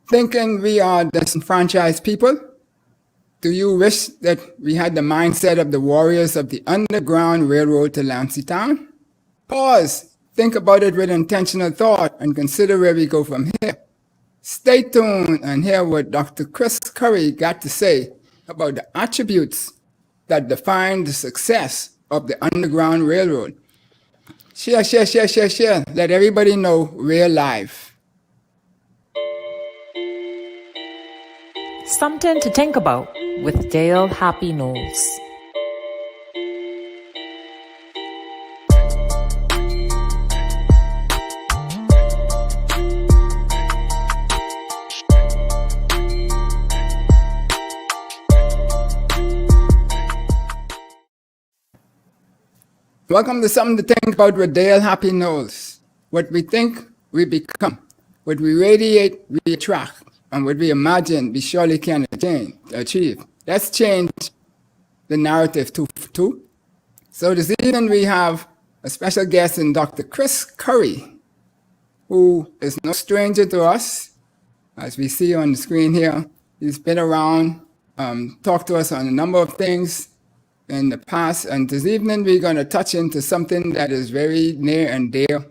Thinking we are disenfranchised people? Do you wish that we had the mindset of the warriors of the Underground Railroad to Delancey Town? Pause, think about it with intentional thought, and consider where we go from here. Stay tuned and hear what Dr. Chris Curry got to say about the attributes that define the success of the Underground Railroad. Share, share, share, share, share. Let everybody know we're live. SumTin to think about with Dale Happy Knowles. Welcome to Something to Think About with Dale Happy Knowles. What we think, we become. What we radiate, we attract. And what we imagine, we surely can achieve. Let's change the narrative two for two. So this evening we have a special guest in Dr. Chris Curry, who is no stranger to us. As we see on the screen here, he's been around, talked to us on a number of things in the past. And this evening we're going to touch into something that is very near and dear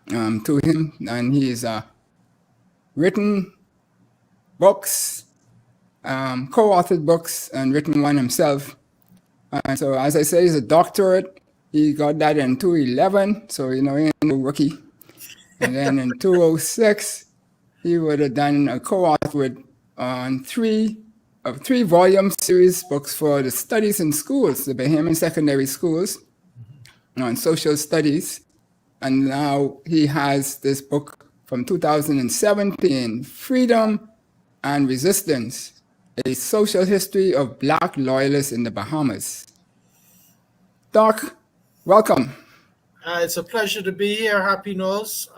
to him. And he's written books, co-authored books, and written one himself. And so, as I say, he's a doctorate. He got that in 2011, so he ain't no rookie. And then in 2006, he would have done a co-author on three volume series books for the studies in schools, the Bahamian secondary schools, on social studies. And now he has this book from 2017, Freedom and Resistance, a social history of Black loyalists in the Bahamas. Doc, welcome. It's a pleasure to be here, Happy Knowles.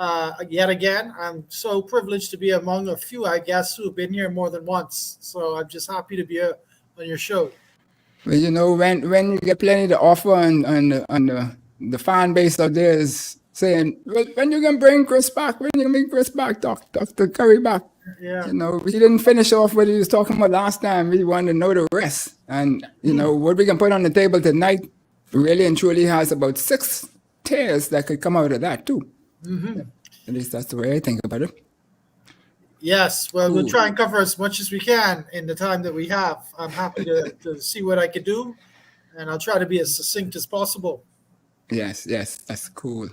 Yet again, I'm so privileged to be among a few, I guess, who have been here more than once. So I'm just happy to be here on your show. Well, when you get plenty to offer and the fan base out there is saying, well, when you gonna bring Chris back? When you gonna bring Chris back, Dr. Curry back? Yeah. We didn't finish off what he was talking about last time. We wanted to know the rest. And, what we can put on the table tonight really and truly has about 6 tears that could come out of that, too. Mm-hmm. At least that's the way I think about it. Yes. Well, we'll try and cover as much as we can in the time that we have. I'm happy to see what I can do, and I'll try to be as succinct as possible. Yes, that's cool.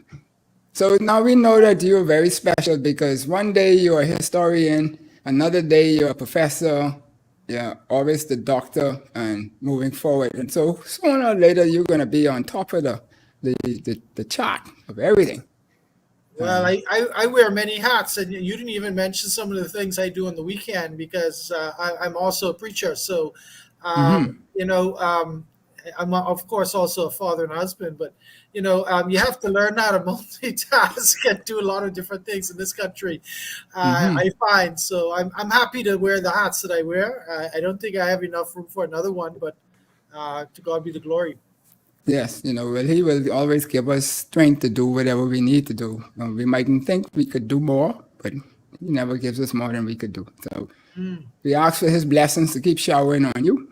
So now we know that you're very special because one day you're a historian, another day you're a professor, always the doctor, and moving forward. And so sooner or later you're going to be on top of the chart of everything. Well, I wear many hats, and you didn't even mention some of the things I do on the weekend because I'm also a preacher. So, I'm of course also a father and a husband, but you have to learn how to multitask and do a lot of different things in this country. I find so I'm happy to wear the hats that I wear. I don't think I have enough room for another one, but to God be the glory. Yes, well, he will always give us strength to do whatever we need to do. We mightn't think we could do more, but he never gives us more than we could do. So we ask for his blessings to keep showering on you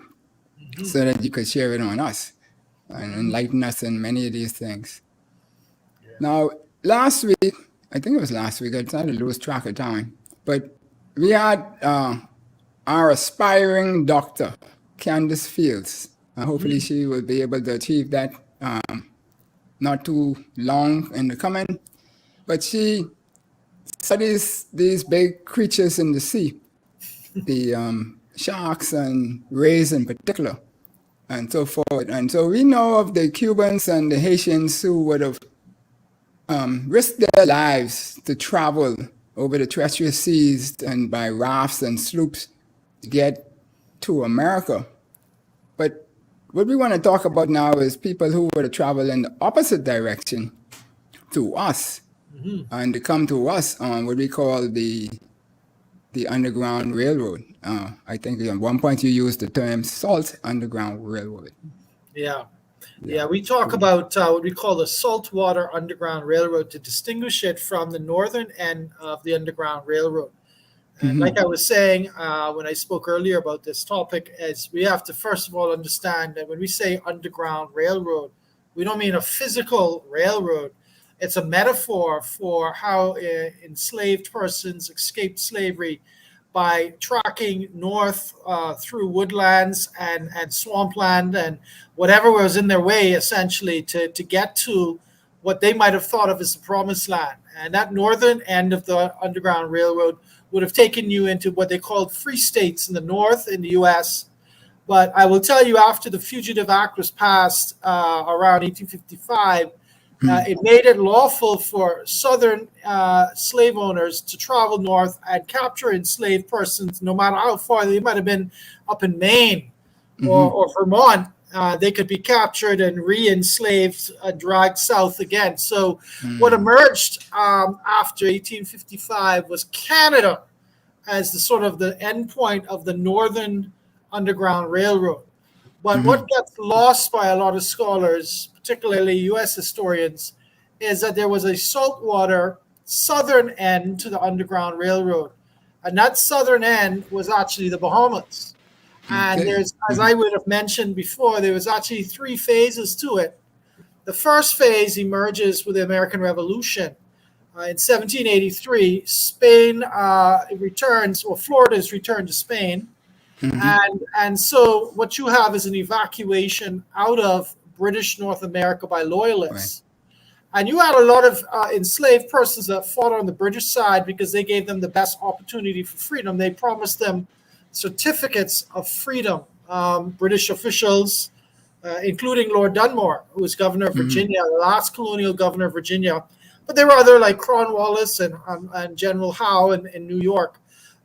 so that you could share it on us and enlighten us in many of these things. Yeah. Now, last week, I think it was last week, I tried to lose track of time, but we had our aspiring doctor, Candace Fields. Hopefully she will be able to achieve that not too long in the coming. But she studies these big creatures in the sea, the sharks and rays in particular, and so forth. And so we know of the Cubans and the Haitians who would have risked their lives to travel over the treacherous seas and by rafts and sloops to get to America. But what we want to talk about now is people who were to travel in the opposite direction to us and to come to us on what we call the Underground Railroad. I think at one point you used the term Salt Underground Railroad. Yeah, we talk about what we call the Saltwater Underground Railroad to distinguish it from the northern end of the Underground Railroad. And like I was saying when I spoke earlier about this topic, is we have to first of all understand that when we say underground railroad, we don't mean a physical railroad. It's a metaphor for how enslaved persons escaped slavery by tracking north through woodlands and swampland and whatever was in their way, essentially, to get to what they might have thought of as the promised land. And that northern end of the Underground Railroad would have taken you into what they called free states in the north in the U.S. But I will tell you, after the Fugitive Act was passed around 1855, it made it lawful for Southern slave owners to travel north and capture enslaved persons, no matter how far they might have been up in Maine or Vermont. They could be captured and re-enslaved, dragged south again. So what emerged after 1855 was Canada as the sort of the endpoint of the Northern Underground Railroad. But what gets lost by a lot of scholars, particularly U.S. historians, is that there was a saltwater southern end to the Underground Railroad. And that southern end was actually the Bahamas. And there's, as I would have mentioned before, there was actually 3 phases to it. The first phase emerges with the American Revolution. In 1783, Spain returns, or Florida is returned to Spain. And so what you have is an evacuation out of British North America by loyalists. Right. And you had a lot of enslaved persons that fought on the British side because they gave them the best opportunity for freedom. They promised them certificates of freedom. British officials, including Lord Dunmore, who was governor of Virginia, the last colonial governor of Virginia. But there were other like Cornwallis and General Howe in New York.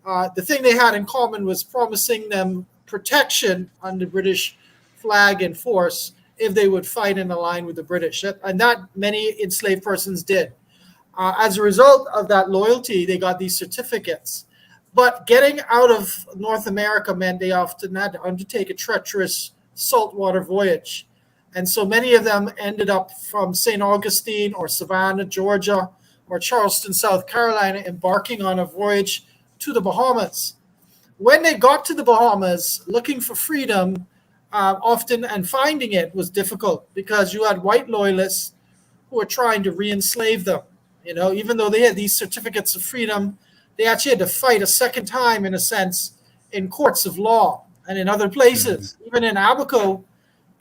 The thing they had in common was promising them protection under British flag and force if they would fight and align with the British. And that many enslaved persons did. As a result of that loyalty, they got these certificates. But getting out of North America meant they often had to undertake a treacherous saltwater voyage. And so many of them ended up from St. Augustine or Savannah, Georgia, or Charleston, South Carolina, embarking on a voyage to the Bahamas. When they got to the Bahamas, looking for freedom, often and finding it was difficult because you had white loyalists who were trying to re-enslave them. You know, even though they had these certificates of freedom, they actually had to fight a second time, in a sense, in courts of law and in other places. Even in Abou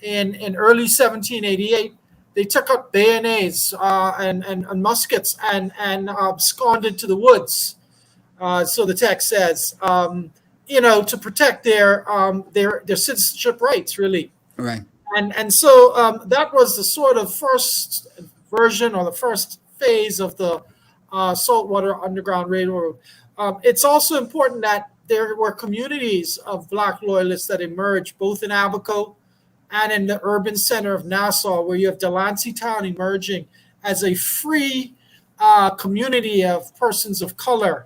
in early 1788, they took up bayonets and muskets and absconded to the woods. So the text says, to protect their citizenship rights, really. Right. And so that was the sort of first version or the first phase of the Saltwater Underground Railroad. It's also important that there were communities of Black loyalists that emerged both in Abou and in the urban center of Nassau, where you have Delancey Town emerging as a free community of persons of color,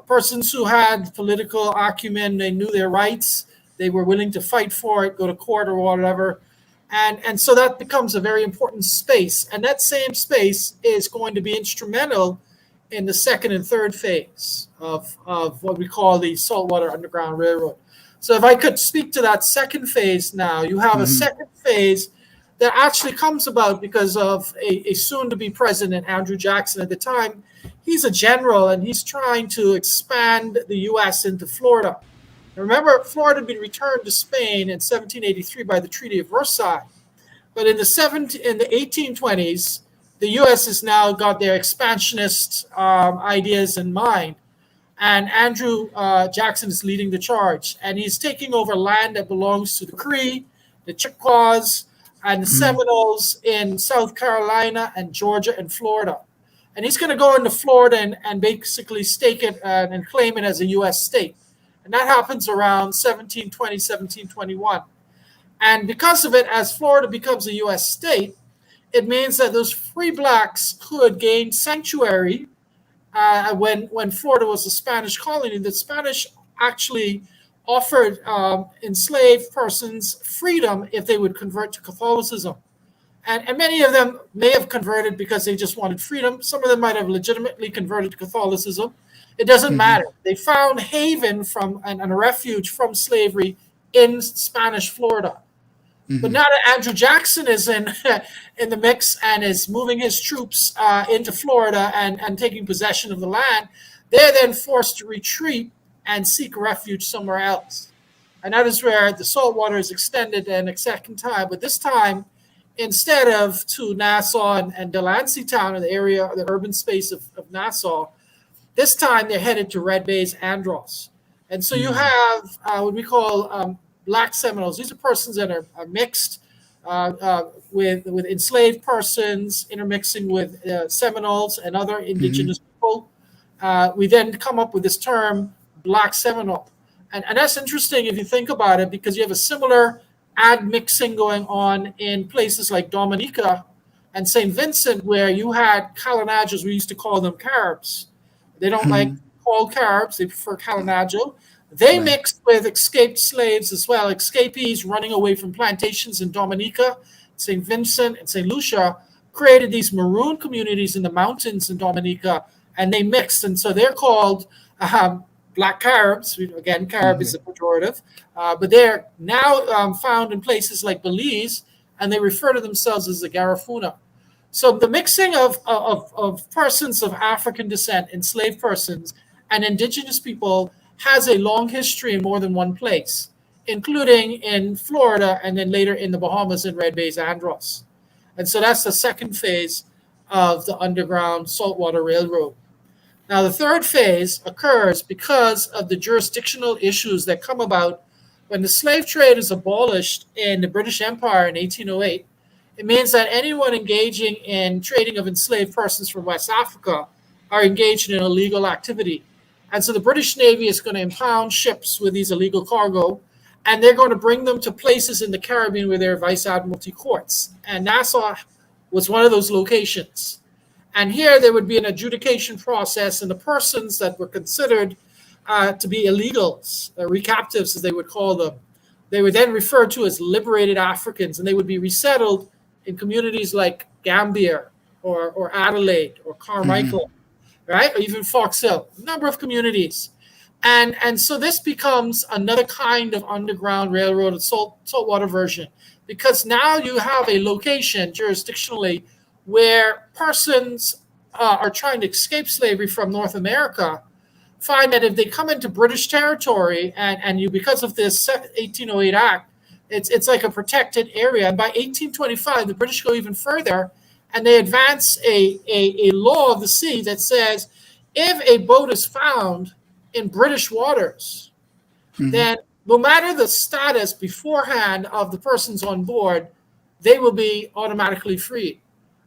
persons who had political acumen. They knew their rights. They were willing to fight for it, go to court or whatever. And so that becomes a very important space. And that same space is going to be instrumental in the second and third phase of what we call the Saltwater Underground Railroad. So if I could speak to that second phase now, you have a second phase that actually comes about because of a soon-to-be president, Andrew Jackson. At the time, he's a general, and he's trying to expand the U.S. into Florida. Remember, Florida had been returned to Spain in 1783 by the Treaty of Versailles. But in the 1820s, the U.S. has now got their expansionist ideas in mind. And Andrew Jackson is leading the charge. And he's taking over land that belongs to the Cree, the Chippewas, and the Seminoles in South Carolina and Georgia and Florida. And he's going to go into Florida and basically stake it and claim it as a U.S. state. And that happens around 1720, 1721. And because of it, as Florida becomes a U.S. state, it means that those free blacks could gain sanctuary when Florida was a Spanish colony. The Spanish actually offered enslaved persons freedom if they would convert to Catholicism. And many of them may have converted because they just wanted freedom. Some of them might have legitimately converted to Catholicism. It doesn't matter. They found haven from and a refuge from slavery in Spanish Florida. But now that Andrew Jackson is in in the mix and is moving his troops into Florida and taking possession of the land, they're then forced to retreat and seek refuge somewhere else. And that is where the saltwater is extended and a second time. But this time, instead of to Nassau and Delancey Town in the area, the urban space of Nassau, this time they're headed to Red Bay's Andros. And so you have what we call Black Seminoles. These are persons that are mixed with enslaved persons, intermixing with Seminoles and other indigenous people. We then come up with this term, Black Seminole. And that's interesting if you think about it, because you have a similar admixing going on in places like Dominica and St. Vincent, where you had Kalinajos. We used to call them Caribs. They don't like called Caribs. They prefer Kalinajo. They mixed with escaped slaves as well, escapees running away from plantations in Dominica, St. Vincent, and St. Lucia, created these maroon communities in the mountains in Dominica, and they mixed. And so they're called Black Caribs. Again, Carib is a pejorative, but they're now found in places like Belize, and they refer to themselves as the Garifuna. So the mixing of persons of African descent, enslaved persons, and indigenous people has a long history in more than one place, including in Florida and then later in the Bahamas in Red Bay's Andros. And so that's the second phase of the Underground Saltwater Railroad. Now, the third phase occurs because of the jurisdictional issues that come about when the slave trade is abolished in the British Empire in 1808. It means that anyone engaging in trading of enslaved persons from West Africa are engaged in illegal activity. And so the British Navy is going to impound ships with these illegal cargo, and they're going to bring them to places in the Caribbean where there are vice admiralty courts. And Nassau was one of those locations. And here there would be an adjudication process, and the persons that were considered to be illegals, recaptives as they would call them, they were then referred to as liberated Africans, and they would be resettled in communities like Gambier or Adelaide or Carmichael. Right? Or even Fox Hill, a number of communities. And so this becomes another kind of underground railroad, a saltwater version, because now you have a location jurisdictionally where persons are trying to escape slavery from North America, find that if they come into British territory and you, because of this 1808 Act, it's like a protected area. And by 1825, the British go even further, and they advance a law of the sea that says if a boat is found in British waters, then no matter the status beforehand of the persons on board, they will be automatically freed.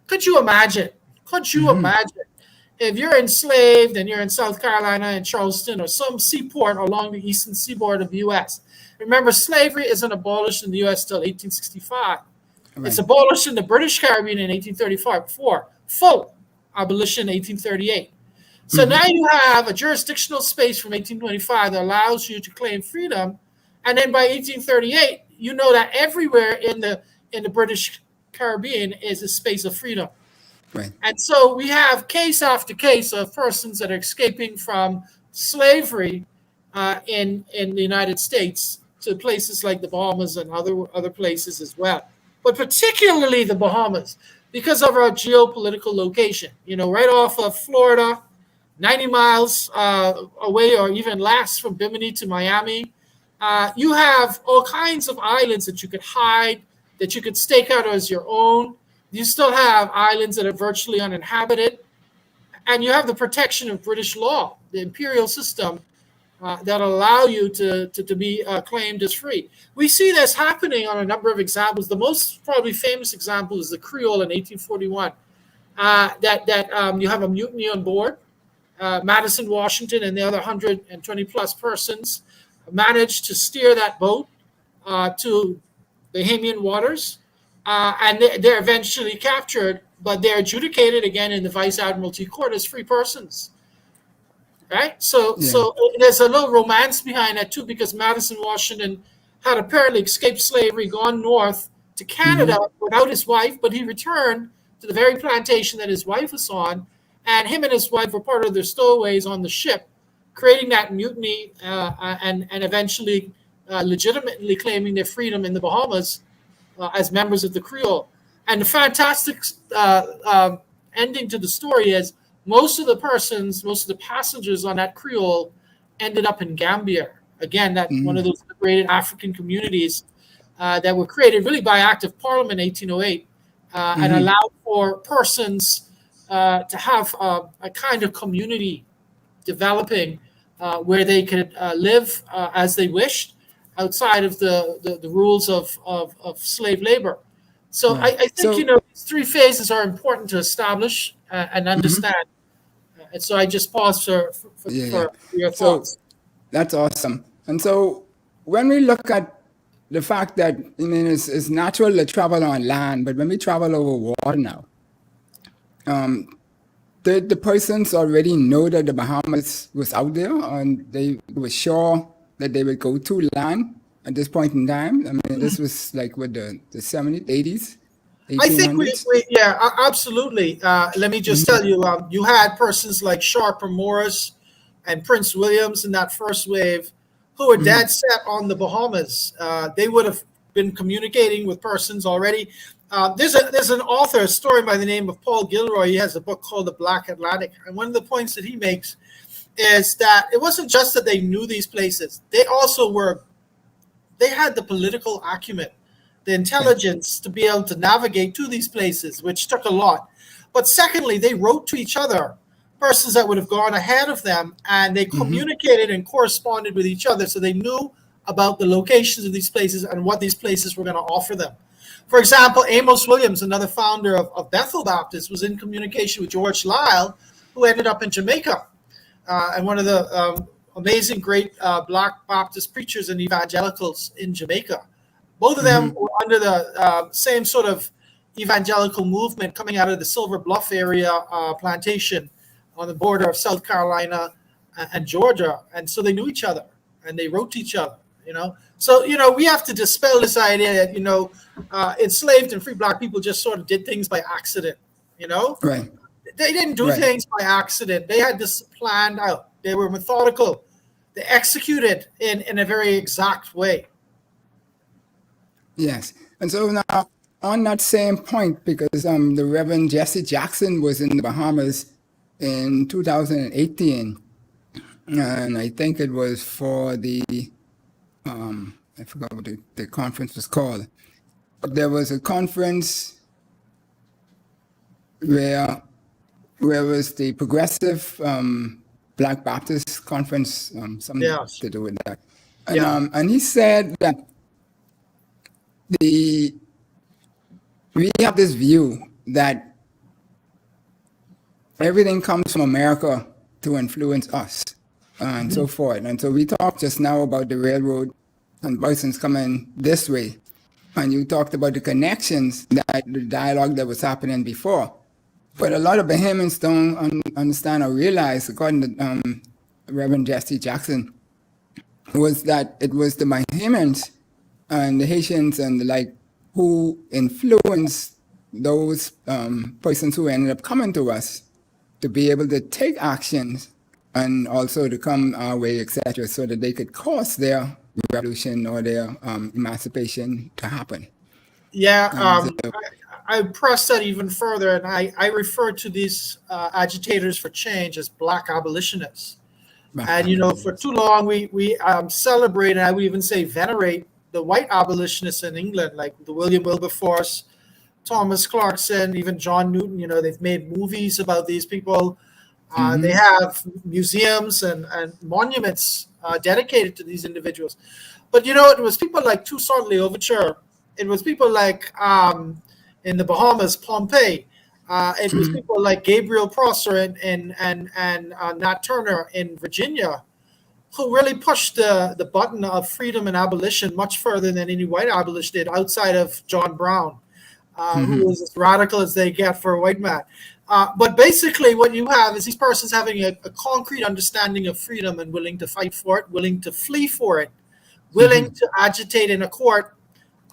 Could you imagine? Could you imagine if you're enslaved and you're in South Carolina and Charleston or some seaport along the eastern seaboard of the U.S.? Remember, slavery isn't abolished in the U.S. till 1865. Right. It's abolished in the British Caribbean in 1835, before full abolition in 1838. So now you have a jurisdictional space from 1825 that allows you to claim freedom. And then by 1838, you know that everywhere in the British Caribbean is a space of freedom. Right. And so we have case after case of persons that are escaping from slavery in the United States to places like the Bahamas and other places as well. But particularly the Bahamas, because of our geopolitical location, right off of Florida, 90 miles away or even less from Bimini to Miami. You have all kinds of islands that you could hide, that you could stake out as your own. You still have islands that are virtually uninhabited. And you have the protection of British law, the imperial system, that allow you to be claimed as free. We see this happening on a number of examples. The most probably famous example is the Creole in 1841. You have a mutiny on board. Madison, Washington, and the other 120 plus persons managed to steer that boat to Bahamian waters, and they're eventually captured, but they're adjudicated again in the Vice Admiralty Court as free persons. Right? So there's a little romance behind that too, because Madison, Washington had apparently escaped slavery, gone north, to Canada without his wife, but he returned to the very plantation that his wife was on, and him and his wife were part of their stowaways on the ship, creating that mutiny and eventually legitimately claiming their freedom in the Bahamas as members of the Creole. And the fantastic ending to the story is most of the passengers on that Creole ended up in Gambia. Again, that one of those liberated African communities that were created really by act of Parliament in 1808 and allowed for persons to have a kind of community developing where they could live as they wished outside of the rules of slave labor. So I think, these three phases are important to establish and understand. And so I just pause for your thoughts. So that's awesome. And so when we look at the fact that it's natural to travel on land, but when we travel over water now, the persons already know that the Bahamas was out there, and they were sure that they would go to land at this point in time. I mean, this was like what the 70s, 80s, 1800s? I think absolutely. Let me just tell you, you had persons like Sharper Morris and Prince Williams in that first wave who were dead set on the Bahamas. They would have been communicating with persons already. There's an author, a historian by the name of Paul Gilroy. He has a book called The Black Atlantic. And one of the points that he makes is that it wasn't just that they knew these places. They had the political acumen, the intelligence to be able to navigate to these places, which took a lot. But secondly, they wrote to each other, persons that would have gone ahead of them, and they communicated and corresponded with each other. So they knew about the locations of these places and what these places were going to offer them. For example, Amos Williams, another founder of Bethel Baptist, was in communication with George Lyle, who ended up in Jamaica, and one of the amazing great Black Baptist preachers and evangelicals in Jamaica. Both of them were under the same sort of evangelical movement coming out of the Silver Bluff area plantation on the border of South Carolina and Georgia. And so they knew each other and they wrote to each other, So, we have to dispel this idea that, enslaved and free Black people just sort of did things by accident, Right. They didn't do things by accident. They had this planned out. They were methodical. They executed in a very exact way. Yes. And so now, on that same point, because the Reverend Jesse Jackson was in the Bahamas in 2018, and I think it was for the, I forgot what the conference was called, but there was a conference where was the Progressive Black Baptist Conference, something to do with that. And, and he said that we have this view that everything comes from America to influence us and so forth. And so we talked just now about the railroad and persons coming this way. And you talked about the connections, that the dialogue that was happening before. But a lot of Bahamians don't understand or realize, according to Reverend Jesse Jackson, was that it was the Bahamians and the Haitians and the like who influenced those persons who ended up coming to us to be able to take actions and also to come our way, etc., so that they could cause their revolution or their emancipation to happen. Yeah, I press that even further, and I refer to these agitators for change as Black abolitionists. And, for too long, we celebrate, and I would even say venerate, the white abolitionists in England, like the William Wilberforce, Thomas Clarkson, even John Newton. They've made movies about these people. They have museums and monuments dedicated to these individuals. But, it was people like Toussaint L'Ouverture. It was people like, in the Bahamas, Pompey. It was people like Gabriel Prosser and Nat Turner in Virginia, who really pushed the button of freedom and abolition much further than any white abolitionist did, outside of John Brown, who was as radical as they get for a white man. But basically what you have is these persons having a concrete understanding of freedom and willing to fight for it, willing to flee for it, willing to agitate in a court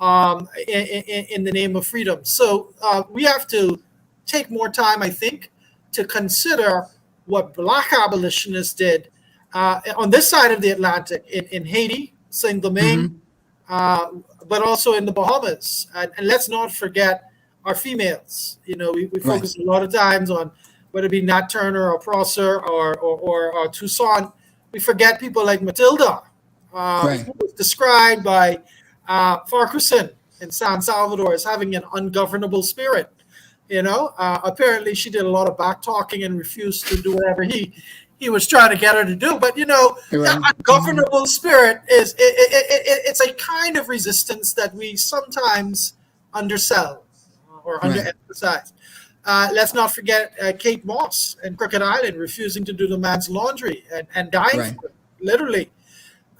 in the name of freedom. So we have to take more time, I think, to consider what Black abolitionists did on this side of the Atlantic, in Haiti, Saint Domingue, but also in the Bahamas. And let's not forget our females. We focus a lot of times on whether it be Nat Turner or Prosser or Toussaint. We forget people like Matilda, who was described by Farquharson in San Salvador as having an ungovernable spirit. Apparently she did a lot of back talking and refused to do whatever he was trying to get her to do. But that ungovernable spirit it's a kind of resistance that we sometimes undersell or underemphasize. Let's not forget Kate Moss in Crooked Island refusing to do the man's laundry and dying for it, literally.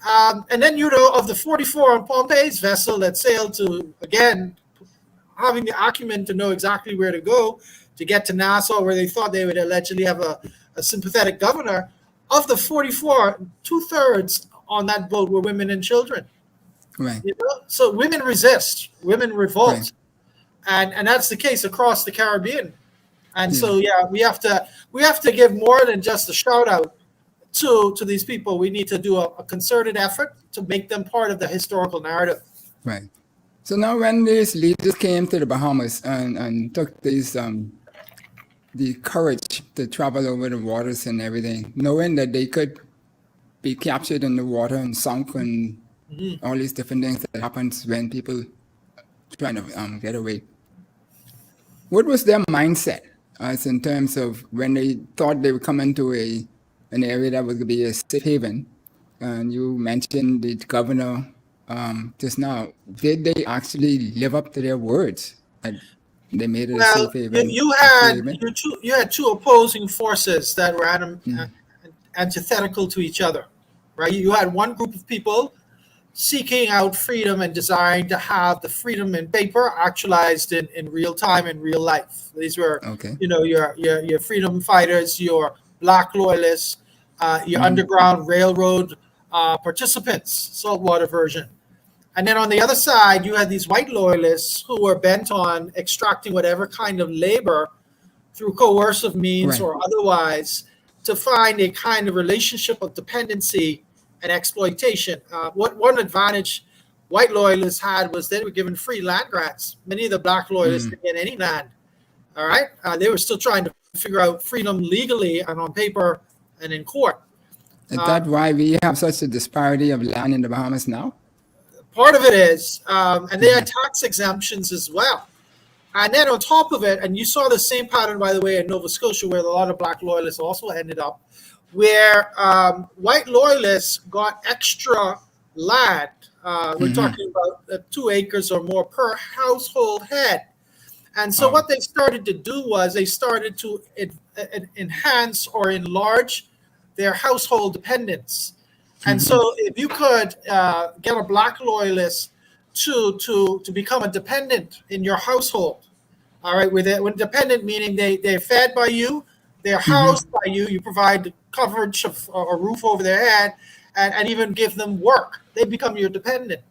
And then, of the 44 on Pompey's vessel that sailed to, again, having the acumen to know exactly where to go to get to Nassau, where they thought they would allegedly have a sympathetic governor, of the 44, 2/3 on that boat were women and children. Right. So women resist, women revolt. Right. And that's the case across the Caribbean. And so, we have to give more than just a shout out to these people. We need to do a concerted effort to make them part of the historical narrative. Right. So now when these leaders came to the Bahamas and took these the courage to travel over the waters and everything, knowing that they could be captured in the water and sunk and all these different things that happens when people trying to get away. What was their mindset as in terms of when they thought they would come into an area that was going to be a safe haven? And you mentioned the governor just now. Did they actually live up to their words? And they made it a safe haven. You had two opposing forces that were antithetical to each other, right? You had one group of people seeking out freedom and desiring to have the freedom in paper actualized in real time, in real life. These were, your freedom fighters, your Black loyalists, your Underground Railroad participants, saltwater version. And then on the other side, you had these white loyalists who were bent on extracting whatever kind of labor through coercive means or otherwise to find a kind of relationship of dependency and exploitation. One advantage white loyalists had was they were given free land grants. Many of the Black loyalists didn't get any land. All right, they were still trying to figure out freedom legally and on paper and in court. Is that why we have such a disparity of land in the Bahamas now? Part of it is, and they had tax exemptions as well. And then on top of it, and you saw the same pattern, by the way, in Nova Scotia, where a lot of Black loyalists also ended up, where white loyalists got extra land. We're talking about 2 acres or more per household head. And so what they started to do was they started to enhance or enlarge their household dependence. And so if you could get a Black loyalist to become a dependent in your household, all right, with dependent meaning they're fed by you, they're housed by you, you provide coverage of a roof over their head, and even give them work. They become your dependent.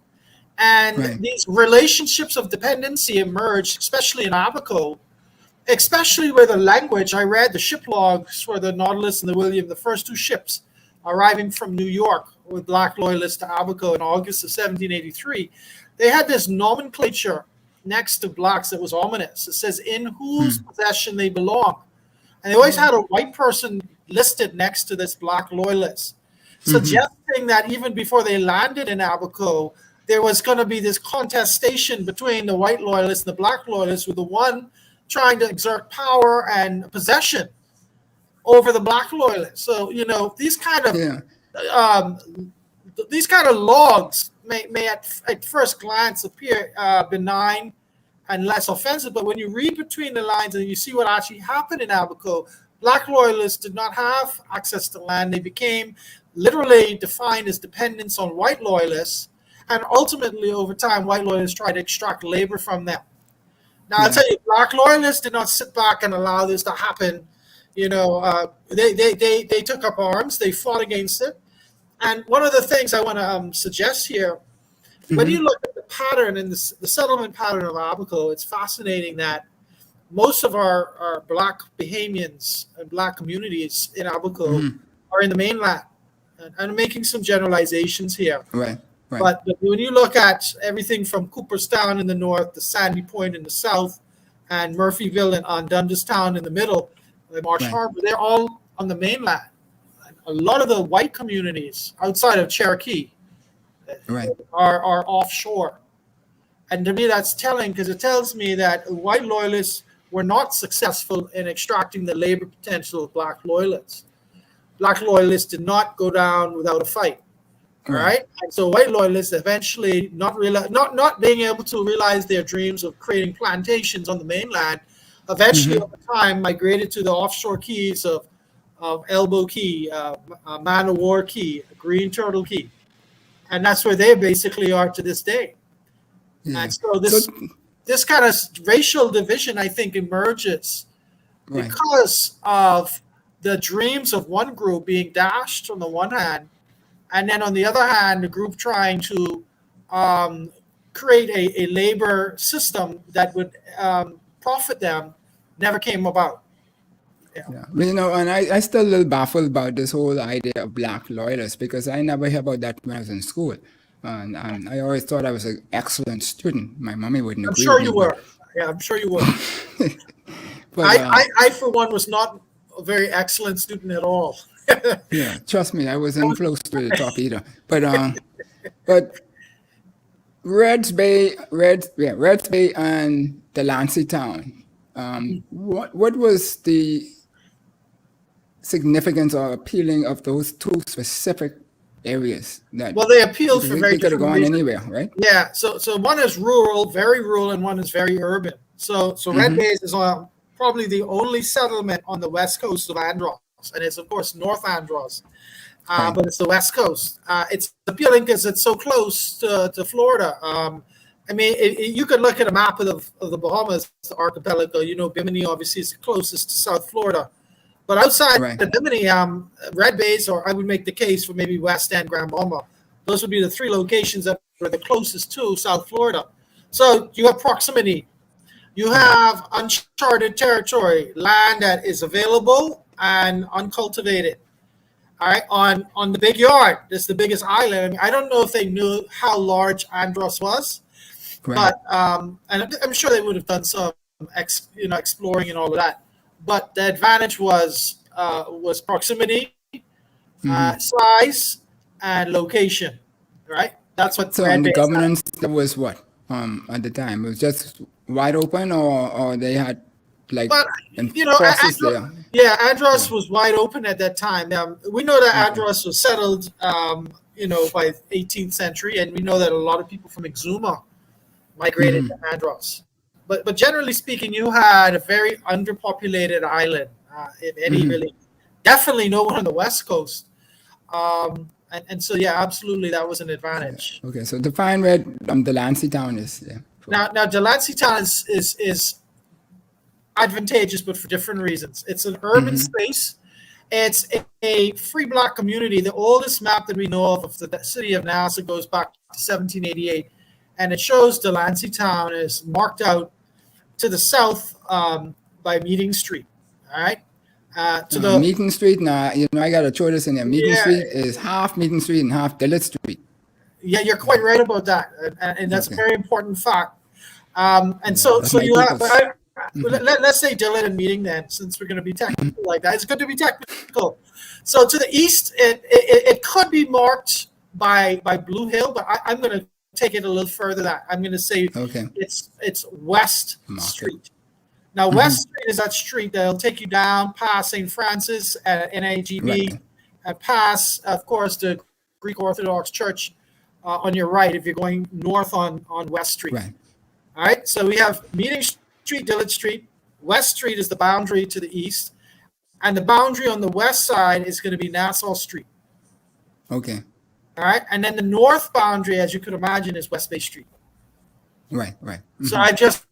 And these relationships of dependency emerged, especially in Abaco, especially where the language, I read the ship logs for the Nautilus and the William, the first 2 ships arriving from New York with Black loyalists to Abaco in August of 1783. They had this nomenclature next to Blacks that was ominous. It says, in whose possession they belong. And they always had a white person listed next to this Black loyalist, suggesting that even before they landed in Abaco, there was going to be this contestation between the white loyalists and the Black loyalists, with the one trying to exert power and possession over the Black loyalists. So, these kind of logs may at first glance appear benign and less offensive, but when you read between the lines and you see what actually happened in Abaco, Black loyalists did not have access to land. They became literally defined as dependents on white loyalists, and ultimately, over time, white loyalists tried to extract labor from them. Now, I'll tell you, Black loyalists did not sit back and allow this to happen. They took up arms. They fought against it. And one of the things I want to suggest here, when you look at the pattern in the settlement pattern of Abaco, it's fascinating that most of our Black Bahamians and Black communities in Abaco are in the mainland. And I'm making some generalizations here. Right. But when you look at everything from Cooperstown in the north to Sandy Point in the south and Murphyville and on Dundas Town in the middle, Marsh Harbor, they're all on the mainland. A lot of the white communities outside of Cherokee are offshore. And to me, that's telling, because it tells me that white loyalists were not successful in extracting the labor potential of Black loyalists. Black loyalists did not go down without a fight. All right. And so white loyalists eventually not being able to realize their dreams of creating plantations on the mainland, eventually over time migrated to the offshore keys of Elbow Key, Man o' War Key, Green Turtle Key. And that's where they basically are to this day. Yeah. And so this kind of racial division, I think, emerges because of the dreams of one group being dashed on the one hand, and then on the other hand, the group trying to create a labor system that would profit them never came about. Yeah. You know, and I still a little baffled about this whole idea of Black loyalists, because I never heard about that when I was in school. And I always thought I was an excellent student. My mommy wouldn't agree with me. I'm sure you were. But, I, for one, was not a very excellent student at all. Yeah, trust me, I wasn't close to the top either. But Reds Bay and Delancey Town. What was the significance or appealing of those two specific areas? Well, they appealed for very different reasons. They could have gone anywhere, right? Yeah. So one is rural, very rural, and one is very urban. So Red Bay is probably the only settlement on the west coast of Andros. And it's, of course, North Andros, but it's the West Coast. It's appealing because it's so close to Florida. I mean, you could look at a map of the Bahamas, the archipelago. You know, Bimini obviously is the closest to South Florida. But outside the Bimini, Red Bays, or I would make the case for maybe West End, Grand Bahama. Those would be the three locations that are the closest to South Florida. So you have proximity. You have uncharted territory, land that is available and uncultivated. All right, on the big yard, this is the biggest island. I mean, I don't know if they knew how large Andros was, but and I'm sure they would have done some exploring and all of that. But the advantage was proximity, size, and location. Right, that's what. So and the governance was what at the time? It was just wide open, or they had. Andros was wide open at that time. We know that Andros was settled, by 18th century, and we know that a lot of people from Exuma migrated to Andros. But generally speaking, you had a very underpopulated island. Definitely no one on the West Coast. And so, absolutely, that was an advantage. Okay, so define where Delancey Town is. Yeah. Now Delancey Town is advantageous, but for different reasons. It's an urban space. It's a free Black community. The oldest map that we know of the city of Nassau goes back to 1788, and it shows Delancey Town is marked out to the south by Meeting Street. All right. Meeting Street. Now, I got to throw this in there. Meeting Street is half Meeting Street and half Dillard Street. Yeah, you're quite right about that, and that's a very important fact. So you have. Let's say Dillard and Meeting then, since we're going to be technical like that. It's good to be technical. So to the east, it could be marked by Blue Hill, but I'm going to take it a little further. That I'm going to say it's West Street. Now, West Street is that street that'll take you down past St. Francis at NAGB, and past, of course, the Greek Orthodox Church on your right if you're going north on West Street. Right. All right. So we have Meeting Street, Dillard Street. West Street is the boundary to the east, and the boundary on the west side is going to be Nassau Street. Okay. All right, and then the north boundary, as you could imagine, is West Bay Street. Right. So I just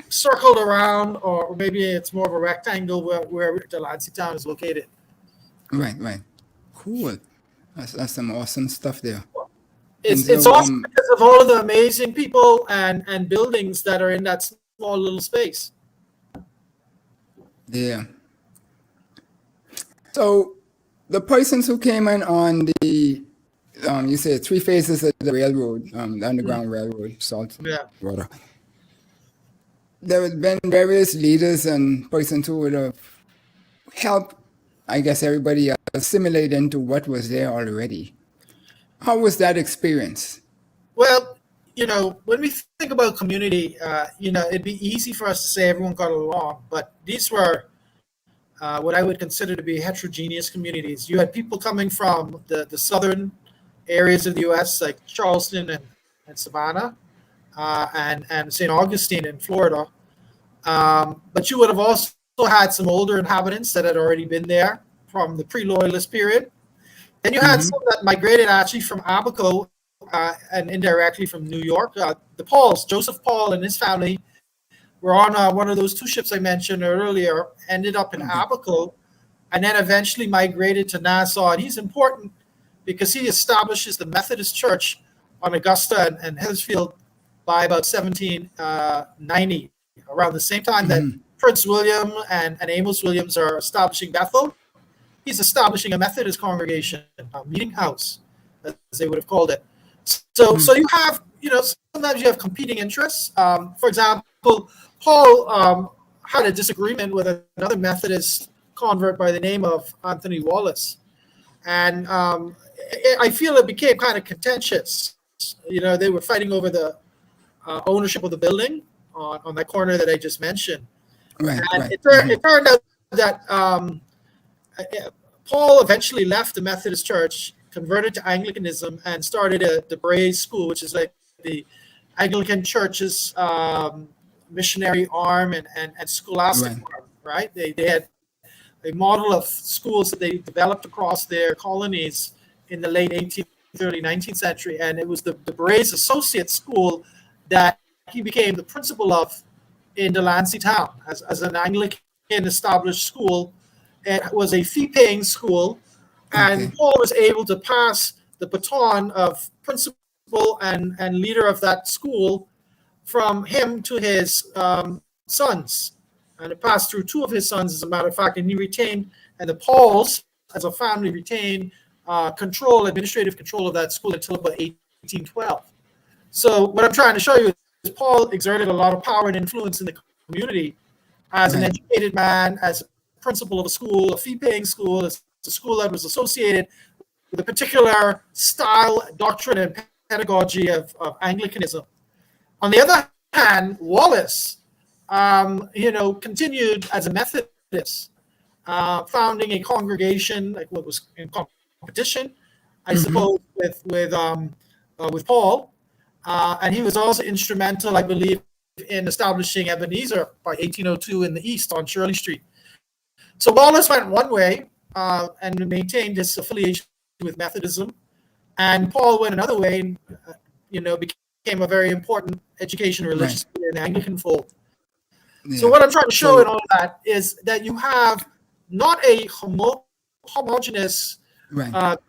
circled around, or maybe it's more of a rectangle where Delancey Town is located. Right. Cool. That's some awesome stuff there. And It's so, also because of all of the amazing people and buildings that are in that small little space. yeah. So the persons who came in on the, you say 3 phases of the railroad, the Underground Railroad, salt, Yeah. water. There have been various leaders and persons who would have helped, I guess, everybody assimilate into what was there already. How was that experience? Well, when we think about community, it'd be easy for us to say everyone got along, but these were what I would consider to be heterogeneous communities. You had people coming from the southern areas of the U.S., like Charleston and Savannah, and St. Augustine in Florida. But you would have also had some older inhabitants that had already been there from the pre-Loyalist period. Then you had some that migrated actually from Abaco and indirectly from New York. The Pauls, Joseph Paul and his family, were on one of those 2 ships I mentioned earlier, ended up in Abaco, and then eventually migrated to Nassau. And he's important because he establishes the Methodist Church on Augusta and Huddersfield by about 1790, around the same time that Prince William and Amos Williams are establishing Bethel. He's establishing a Methodist congregation, a meeting house, as they would have called it. So you have, sometimes you have competing interests. For example, Paul had a disagreement with another Methodist convert by the name of Anthony Wallace. And I feel it became kind of contentious. They were fighting over the ownership of the building on that corner that I just mentioned. Right, and right. it turned out that Paul eventually left the Methodist Church, converted to Anglicanism, and started the Bray School, which is like the Anglican Church's missionary arm and scholastic arm, right? They had a model of schools that they developed across their colonies in the late 18th, early 19th century, and it was the Bray's Associate School that he became the principal of in Delancey Town as an Anglican established school. It was a fee-paying school, and Paul was able to pass the baton of principal and leader of that school from him to his sons. And it passed through 2 of his sons, as a matter of fact, and the Pauls, as a family, retained administrative control of that school until about 1812. So what I'm trying to show you is Paul exerted a lot of power and influence in the community as an educated man, as principal of a school, a fee-paying school, a school that was associated with a particular style, doctrine, and pedagogy of Anglicanism. On the other hand, Wallace, continued as a Methodist, founding a congregation like what was in competition, I suppose, with Paul, and he was also instrumental, I believe, in establishing Ebenezer by 1802 in the East on Shirley Street. So Wallace went one way and maintained his affiliation with Methodism, and Paul went another way and became a very important education religious leader in the Anglican fold. Yeah. So what I'm trying to show in all of that is that you have not a homogeneous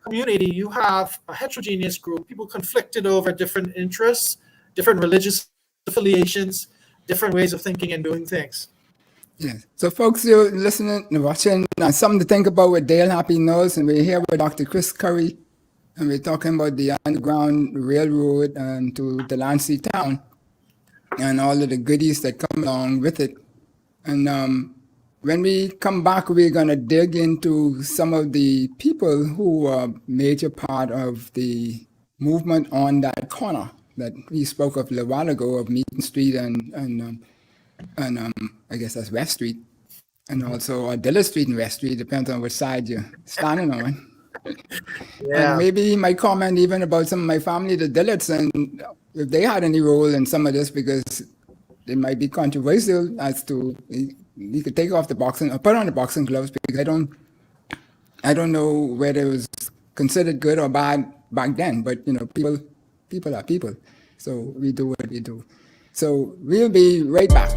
community. You have a heterogeneous group, people conflicted over different interests, different religious affiliations, different ways of thinking and doing things. Yeah. So folks, you're listening and watching, something to think about with Dale Happy Knows, and we're here with Dr. Chris Curry, and we're talking about the Underground Railroad and to Delancey Town and all of the goodies that come along with it. And when we come back, we're going to dig into some of the people who were a major part of the movement on that corner that we spoke of a little while ago of Meeting Street and I guess that's West Street, and also Dillard Street and West Street, depends on which side you're standing on. Yeah. And maybe he might comment even about some of my family, the Dillards, and if they had any role in some of this, because it might be controversial as to you could take off the boxing or put on the boxing gloves, because I don't know whether it was considered good or bad back then, but people are people, so we do what we do. So we'll be right back.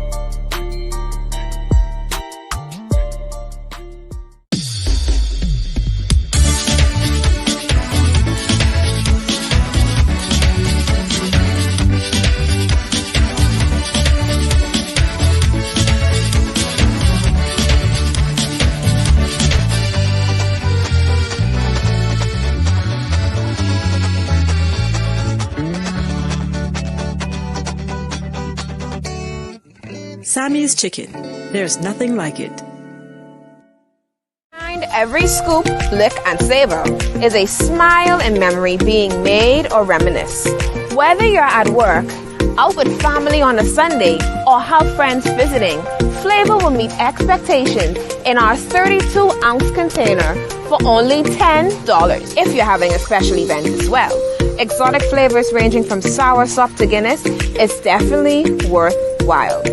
Siamese chicken. There's nothing like it. Behind every scoop, lick, and savor is a smile and memory being made or reminisced. Whether you're at work, out with family on a Sunday, or have friends visiting, flavor will meet expectations in our 32-ounce container for only $10 if you're having a special event as well. Exotic flavors ranging from soursop to Guinness is definitely worthwhile.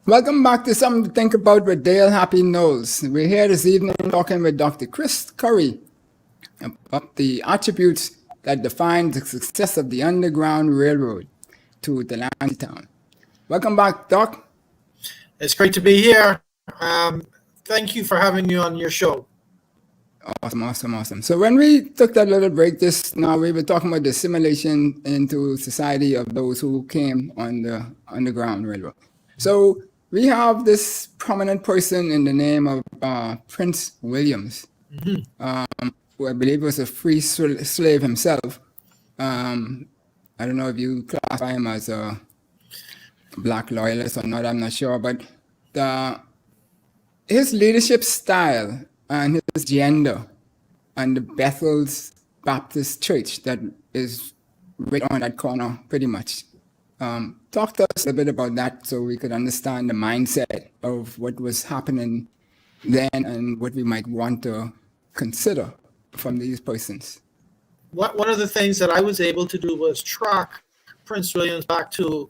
Welcome back to Something to Think About with Dale Happy Knowles. We're here this evening talking with Dr. Chris Curry about the attributes that define the success of the Underground Railroad to Delancey Town. Welcome back, Doc. It's great to be here. Thank you for having me on your show. Awesome. So when we took that little break just now, we were talking about the assimilation into society of those who came on the Underground Railroad. So we have this prominent person in the name of Prince Williams, who I believe was a free slave himself. I don't know if you classify him as a black loyalist or not, I'm not sure, but his leadership style and his gender and the Bethel's Baptist Church that is right on that corner pretty much. Talk to us a bit about that so we could understand the mindset of what was happening then and what we might want to consider from these persons. One of the things that I was able to do was track Prince Williams back to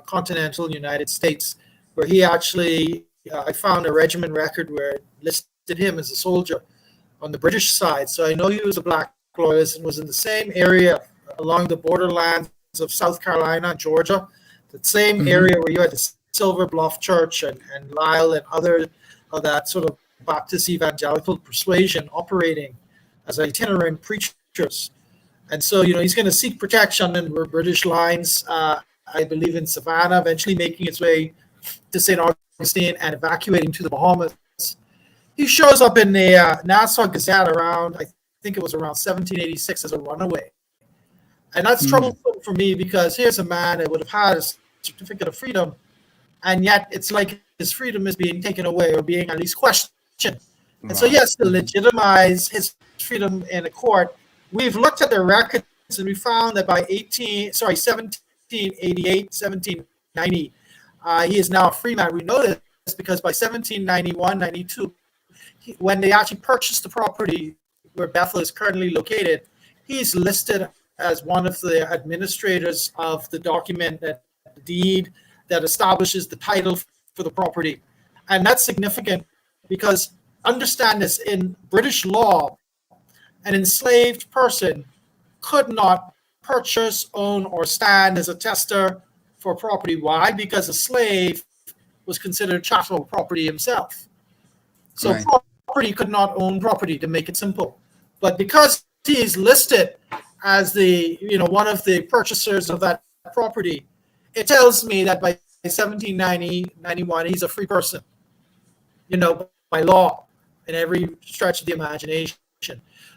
continental United States, where he actually, I found a regiment record where it listed him as a soldier on the British side. So I know he was a black loyalist and was in the same area along the borderlands of South Carolina, Georgia, the same area where you had the Silver Bluff Church and Lyle and other of that sort of Baptist evangelical persuasion operating as itinerant preachers. And so, he's going to seek protection in British lines, I believe in Savannah, eventually making its way to St. Augustine and evacuating to the Bahamas. He shows up in the Nassau Gazette around, I think it was around 1786 as a runaway. And that's troublesome for me because here's a man that would have had a certificate of freedom, and yet it's like his freedom is being taken away or being at least questioned. And so, yes, to legitimize his freedom in a court, we've looked at the records and we found that by 1788, 1790, he is now a free man. We know this because by 1791, 92, when they actually purchased the property where Bethel is currently located, he's listed as one of the administrators of the document, that the deed that establishes the title for the property. And that's significant because, understand this, in British law, an enslaved person could not purchase, own, or stand as a tester for property. Why? Because a slave was considered chattel property himself. So right. Property could not own property, to make it simple. But because he is listed as the, one of the purchasers of that property, it tells me that by 1791, he's a free person, by law, in every stretch of the imagination.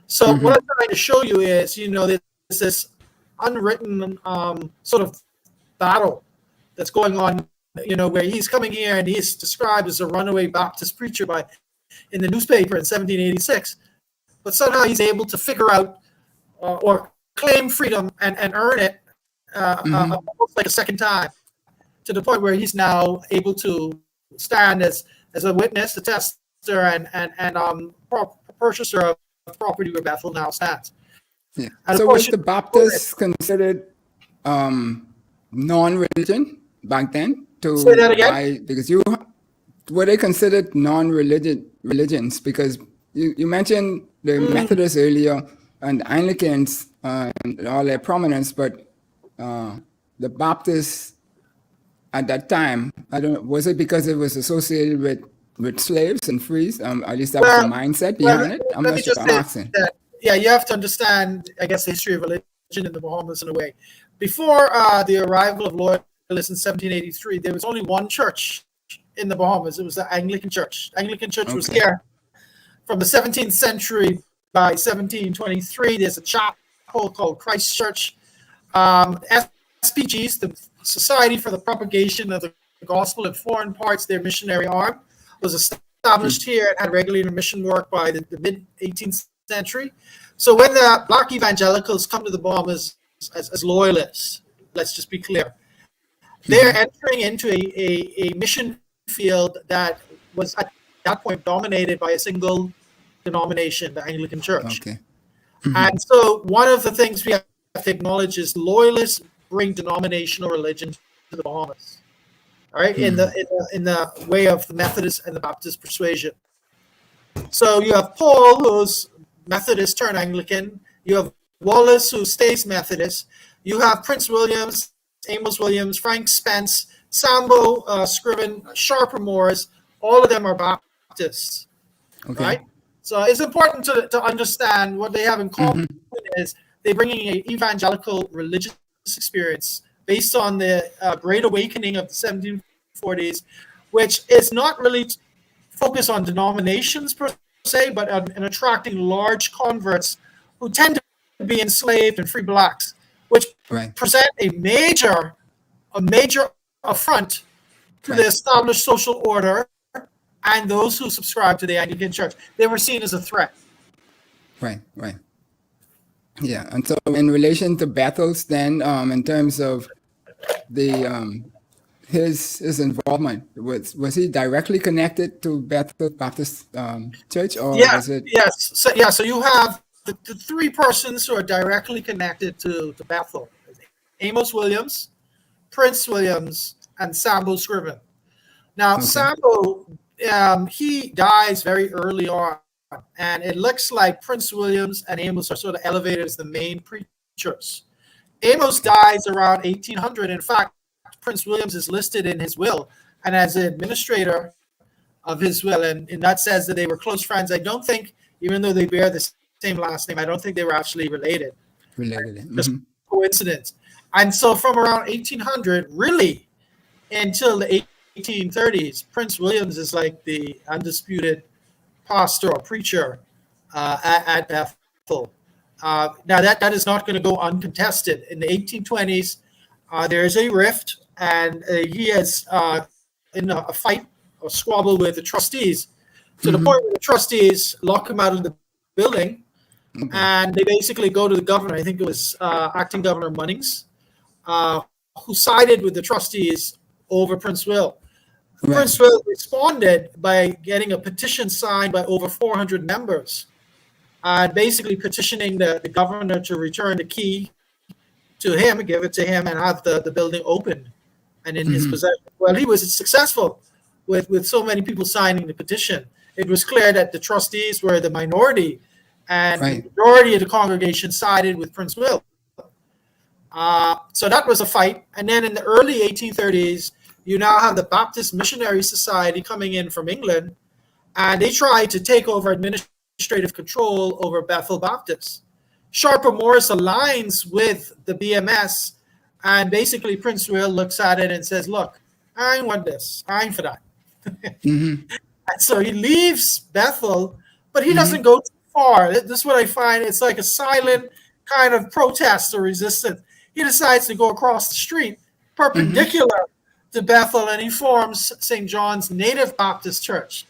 So what I'm trying to show you is, there's this unwritten sort of battle that's going on where he's coming here and he's described as a runaway Baptist preacher in the newspaper in 1786, but somehow he's able to figure out or claim freedom and earn it almost like a second time, to the point where he's now able to stand as a witness, a tester, and purchaser of property where Bethel now stands. Yeah. So was the Baptists considered non-religion back then? Say that again? Because were they considered religions? Because you mentioned the Methodists earlier and Anglicans and all their prominence, but the Baptists at that time, I don't know, was it because it was associated with slaves and frees? At least that was the mindset behind it. I'm not sure. I'm asking. Yeah, you have to understand, I guess, the history of religion in the Bahamas in a way. Before the arrival of loyalists in 1783, there was only one church in the Bahamas. It was the Anglican Church. Anglican Church was here from the 17th century. By 1723, there's a chapel called Christ Church. SPGs, the Society for the Propagation of the Gospel in Foreign Parts, their missionary arm, was established here and had regular mission work by the mid-18th century. So when the Black evangelicals come to the Bahamas as loyalists, let's just be clear, they're entering into a mission field that was at that point dominated by a single denomination, the Anglican Church. Okay. And so one of the things we have to acknowledge is loyalists bring denominational religion to the Bahamas. All right, in the way of the Methodist and the Baptist persuasion. So you have Paul, who's Methodist turned Anglican. You have Wallace, who stays Methodist. You have Prince Williams, Amos Williams, Frank Spence, Sambo Scriven, Sharper Morris. All of them are Baptists. Okay. Right? So it's important to understand what they have in common is they're bringing an evangelical religious experience based on the Great Awakening of the 1740s, which is not really focused on denominations per se, but on attracting large converts who tend to be enslaved and free blacks, which present a major affront to the established social order and those who subscribe to the Anglican Church. They were seen as a threat. Right. Yeah, and so in relation to Bethel's, then, in terms of the his involvement, was he directly connected to Bethel Baptist Church, or was it? Yes. So you have the three persons who are directly connected to Bethel: Amos Williams, Prince Williams, and Sambo Scriven. Now, Sambo, he dies very early on. And it looks like Prince Williams and Amos are sort of elevated as the main preachers. Amos dies around 1800. In fact, Prince Williams is listed in his will and as an administrator of his will. And that says that they were close friends. I don't think, even though they bear the same last name, I don't think they were actually related. Just coincidence. And so from around 1800, really, until the 1830s, Prince Williams is like the undisputed pastor or preacher at Bethel. Now that is not going to go uncontested. In the 1820s, there is a rift, and he is in a fight or squabble with the trustees, to the point where the trustees lock him out of the building, and they basically go to the governor. I think it was acting Governor Munnings, who sided with the trustees over Prince Will. Prince Will responded by getting a petition signed by over 400 members, basically petitioning the governor to return the key to him, give it to him, and have the building opened and in his possession. Well, he was successful with so many people signing the petition. It was clear that the trustees were the minority, and the majority of the congregation sided with Prince Will. So that was a fight. And then in the early 1830s, you now have the Baptist Missionary Society coming in from England, and they try to take over administrative control over Bethel Baptist. Sharper Morris aligns with the BMS, and basically Prince Will looks at it and says, look, I ain't want this. I ain't for that. And so he leaves Bethel, but he doesn't go too far. This is what I find. It's like a silent kind of protest or resistance. He decides to go across the street perpendicular to Bethel and he forms St. John's Native Baptist Church.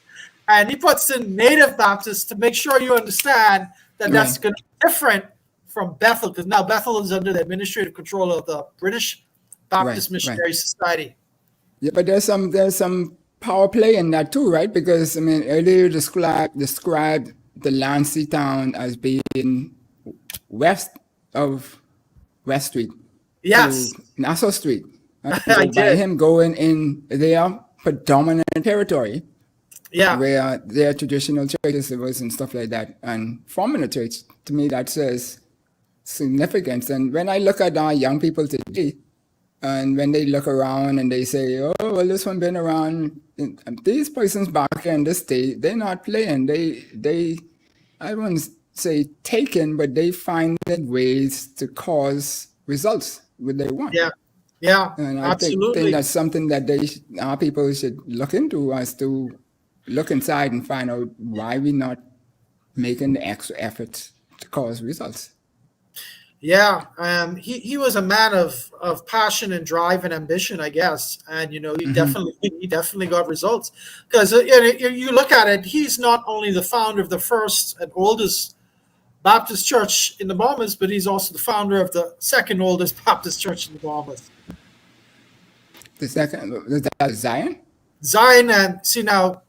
And he puts in Native Baptist to make sure you understand that that's Right. going to be different from Bethel, because now Bethel is under the administrative control of the British Baptist Right, Missionary Society. Yeah, but there's some power play in that too, right? Because I mean, earlier you described the Delancey Town as being west of West Street Yes, to Nassau Street. Right? I So by did. him going in their predominant territory, Yeah, where their traditional churches was and stuff like that, and forming a church, to me that says significance. And when I look at our young people today, and when they look around and they say, "Oh, well, this one been around," these persons back in this day, they're not playing. I wouldn't say taken, but they find ways to cause results what they want. yeah, yeah, And I think absolutely. that's something that our people should look into, as to look inside and find out why we're not making the extra effort to cause results. Yeah, he was a man of passion and drive and ambition, I guess, and you know he definitely got results, because you look at it, he's not only the founder of the first and oldest Baptist church in the Bahamas, but he's also the founder of the second oldest Baptist church in the Bahamas. Is that Zion? Zion, and see now,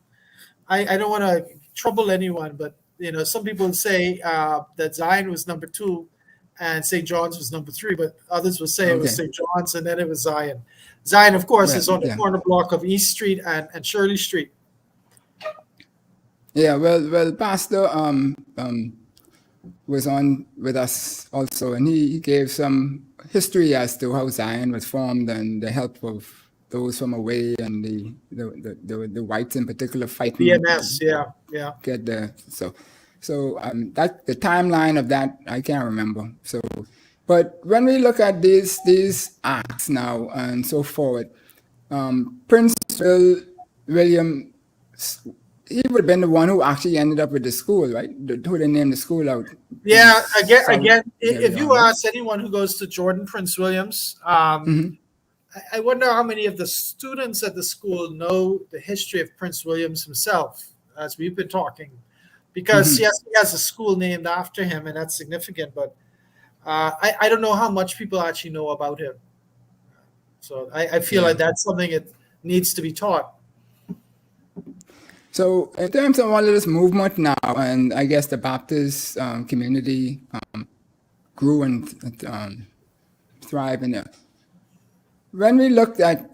I don't want to trouble anyone, but you know some people say that Zion was number 2. And St. John's was number 3, but others would say it was Okay. St. John's, and then it was Zion. Zion, of course, Right, is on the yeah. corner block of East Street and Shirley Street. Yeah, well, Pastor was on with us also, and he gave some history as to how Zion was formed and the help of those from away, and the whites in particular fighting BMS, yeah. get the so that the timeline of that I can't remember. So, but when we look at these acts now and so forward, Prince William, he would have been the one who actually ended up with the school, right? Who they named the school out. Yeah, South again, if you area. ask anyone who goes to Jordan Prince Williams, I wonder how many of the students at the school know the history of Prince Williams himself, as we've been talking. Because yes, he has a school named after him, and that's significant. But I don't know how much people actually know about him. So I feel like that's something that needs to be taught. So in terms of all of this movement now, and I guess the Baptist community grew and thrived in it. When we looked at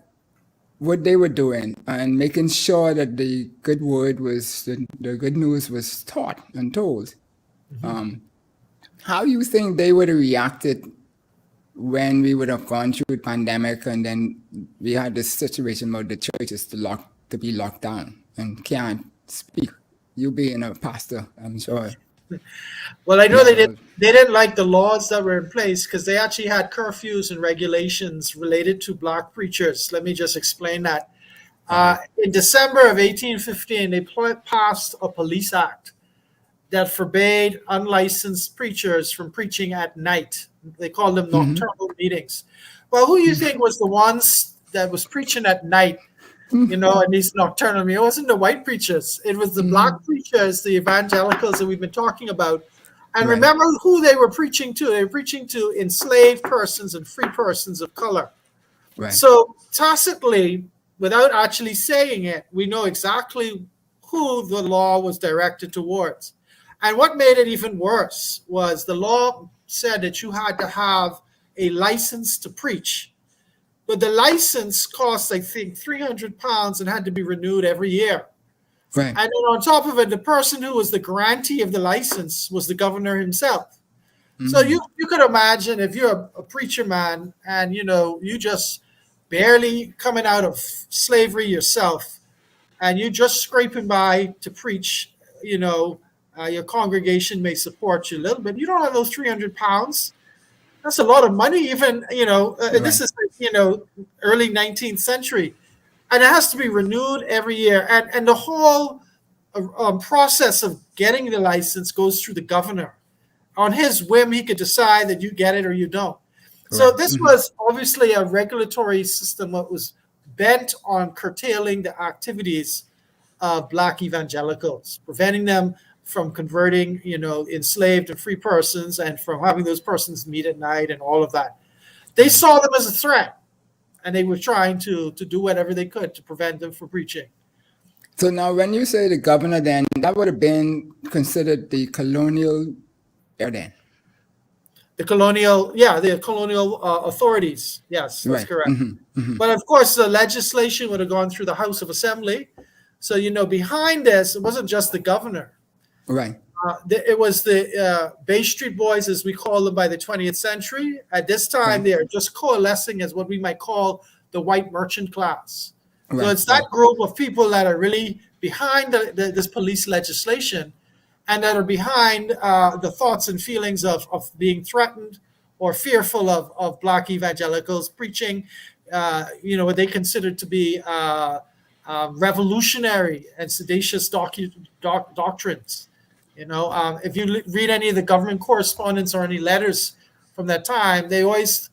what they were doing and making sure that the good word was, the good news was taught and told, how you think they would have reacted when we would have gone through the pandemic and then we had this situation where the churches to be locked down and can't speak? You being a pastor, I'm sure. Well, I know they didn't like the laws that were in place, because they actually had curfews and regulations related to black preachers. Let me just explain that. In December of 1815, they passed a police act that forbade unlicensed preachers from preaching at night. They called them nocturnal meetings. Well, who do you think was the ones that was preaching at night? You know, in these nocturnal meetings? It wasn't the white preachers. It was the black preachers, the evangelicals that we've been talking about. And remember who they were preaching to. They were preaching to enslaved persons and free persons of color. Right. So tacitly, without actually saying it, we know exactly who the law was directed towards. And what made it even worse was the law said that you had to have a license to preach. But the license cost, I think, £300 and had to be renewed every year. Right. And then on top of it, the person who was the grantee of the license was the governor himself. So you could imagine if you're a preacher man and, you know, you just barely coming out of slavery yourself and you're just scraping by to preach, you know, your congregation may support you a little bit. You don't have those £300. That's a lot of money, even, you know, this is, you know, early 19th century. And it has to be renewed every year. And the whole process of getting the license goes through the governor. On his whim, he could decide that you get it or you don't. So this was obviously a regulatory system that was bent on curtailing the activities of Black evangelicals, preventing them from converting, enslaved and free persons, and from having those persons meet at night and all of that. They saw them as a threat, and they were trying to do whatever they could to prevent them from preaching. So now when you say the governor, then that would have been considered the colonial era then? The colonial authorities. Yes, that's Right. correct. But of course, the legislation would have gone through the House of Assembly. So, behind this, it wasn't just the governor. Right. It was the Bay Street Boys, as we call them, by the 20th century. At this time, they are just coalescing as what we might call the white merchant class. Right. So it's that group of people that are really behind this police legislation, and that are behind the thoughts and feelings of being threatened or fearful of Black evangelicals preaching, what they considered to be revolutionary and seditious doctrines. If you read any of the government correspondence or any letters from that time, they always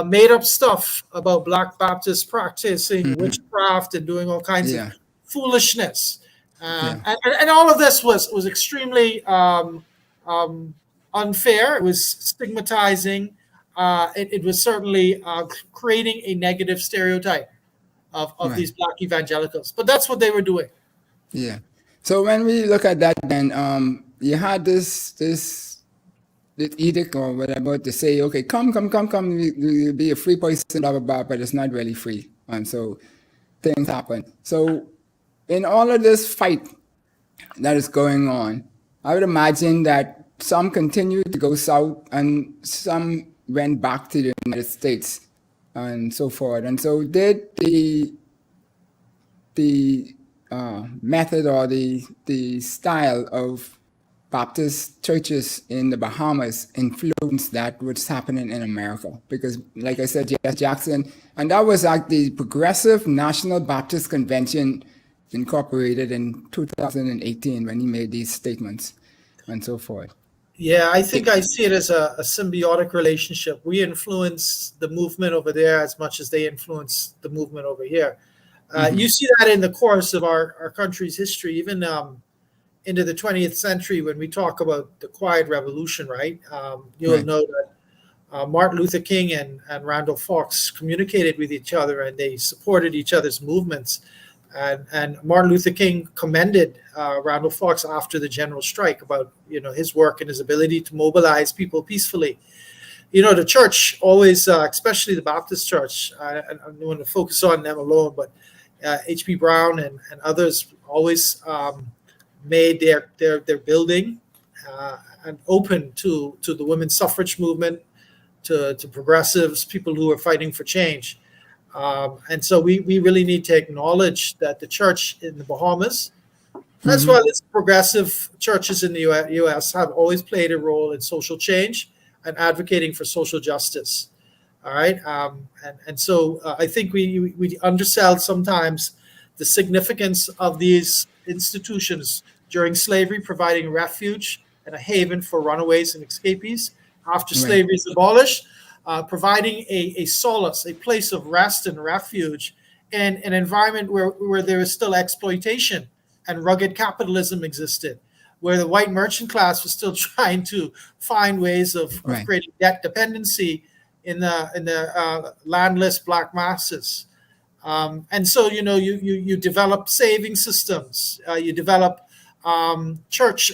made up stuff about Black Baptists practicing witchcraft and doing all kinds of foolishness. And all of this was extremely unfair. It was stigmatizing. It was certainly creating a negative stereotype of these Black evangelicals. But that's what they were doing. Yeah. So when we look at that, then you had this edict or whatever to say, okay, come, you'll be a free person, blah, blah, blah, but it's not really free. And so things happen. So in all of this fight that is going on, I would imagine that some continued to go south and some went back to the United States and so forth. And so did the method or the style of Baptist churches in the Bahamas influence that what's happening in America? Because like I said, J.S. Jackson, and that was like the Progressive National Baptist Convention incorporated in 2018 when he made these statements and so forth. Yeah, I think I see it as a symbiotic relationship. We influence the movement over there as much as they influence the movement over here. You see that in the course of our country's history, even into the 20th century, when we talk about the Quiet Revolution, right? You'll know that Martin Luther King and Randall Fox communicated with each other, and they supported each other's movements. And Martin Luther King commended Randall Fox after the general strike about his work and his ability to mobilize people peacefully. The church always, especially the Baptist church, I don't want to focus on them alone, but H.B. Brown and others always made their building and open to the women's suffrage movement, to progressives, people who are fighting for change. And so we really need to acknowledge that the church in the Bahamas, as well as progressive churches in the U.S., have always played a role in social change and advocating for social justice. All right. And so I think we undersell sometimes the significance of these institutions during slavery, providing refuge and a haven for runaways and escapees after slavery is abolished, providing a solace, a place of rest and refuge in an environment where there is still exploitation and rugged capitalism existed, where the white merchant class was still trying to find ways of creating debt dependency in the landless Black masses. And so, you develop saving systems, you develop church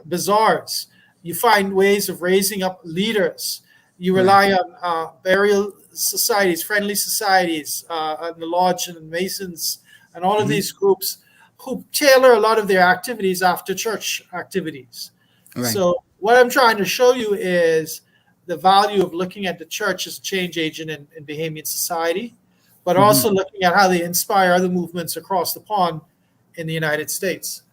bazaars, you find ways of raising up leaders, you rely on burial societies, friendly societies, and the Lodge and the Masons, and all of these groups who tailor a lot of their activities after church activities. So what I'm trying to show you is the value of looking at the church as a change agent in Bahamian society, but also looking at how they inspire other movements across the pond in the United States.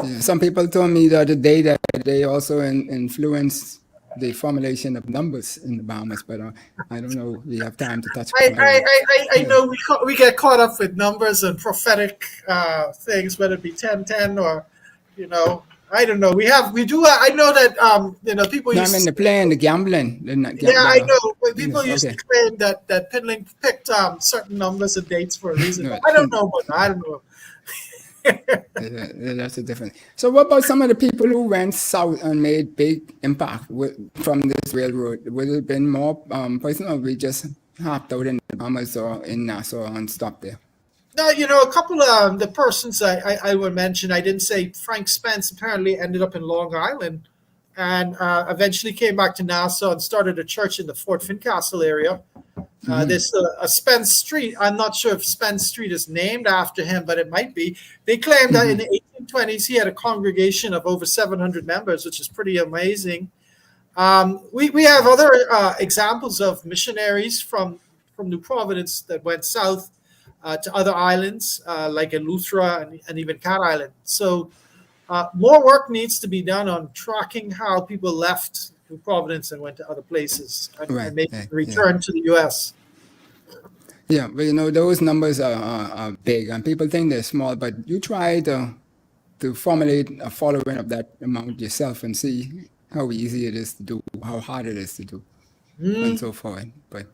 Yeah, some people told me the other day that they also influence the formulation of numbers in the Bahamas, but I don't know if we have time to touch on I know we get caught up with numbers and prophetic things, whether it be 1010 or, I don't know. We do. I know that people No, I used. mean the playing, the gambling. Yeah, I know. But people used okay. to claim that Pinling picked certain numbers and dates for a reason. No, I don't know about that. I don't know. that's a different. So, what about some of the people who went south and made big impact from this railroad? Would it have been more personal? Or we just hopped out in the Bahamas or in Nassau and stopped there? No, a couple of the persons I would mention. I didn't say Frank Spence apparently ended up in Long Island, and eventually came back to Nassau and started a church in the Fort Fincastle area. There's a Spence Street. I'm not sure if Spence Street is named after him, but it might be. They claim that in the 1820s he had a congregation of over 700 members, which is pretty amazing. We have other examples of missionaries from New Providence that went south to other islands like Eleuthera and even Cat Island. So more work needs to be done on tracking how people left New Providence and went to other places and maybe returned to the U.S. Yeah, but those numbers are big, and people think they're small. But you try to formulate a following of that amount yourself and see how easy it is to do, how hard it is to do, and so forth. But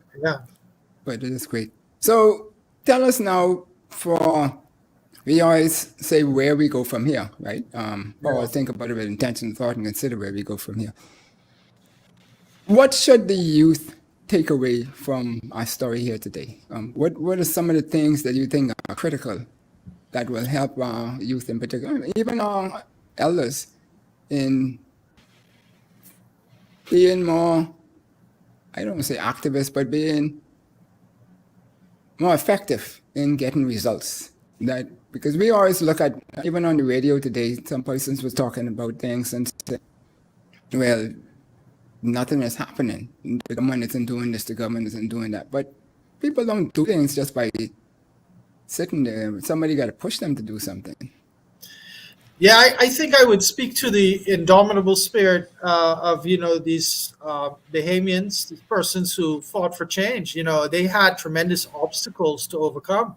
it is great. So tell us now, we always say where we go from here, right? Or think about it with intention, thought, and consider where we go from here. What should the youth take away from our story here today? What are some of the things that you think are critical that will help our youth in particular, even our elders, in being more, I don't want to say activists, but being more effective in getting results? Because we always look at, even on the radio today, some persons was talking about things and said, well, nothing is happening. The government isn't doing this, the government isn't doing that. But people don't do things just by sitting there. Somebody got to push them to do something. Yeah, I think I would speak to the indomitable spirit of these Bahamians, these persons who fought for change. They had tremendous obstacles to overcome.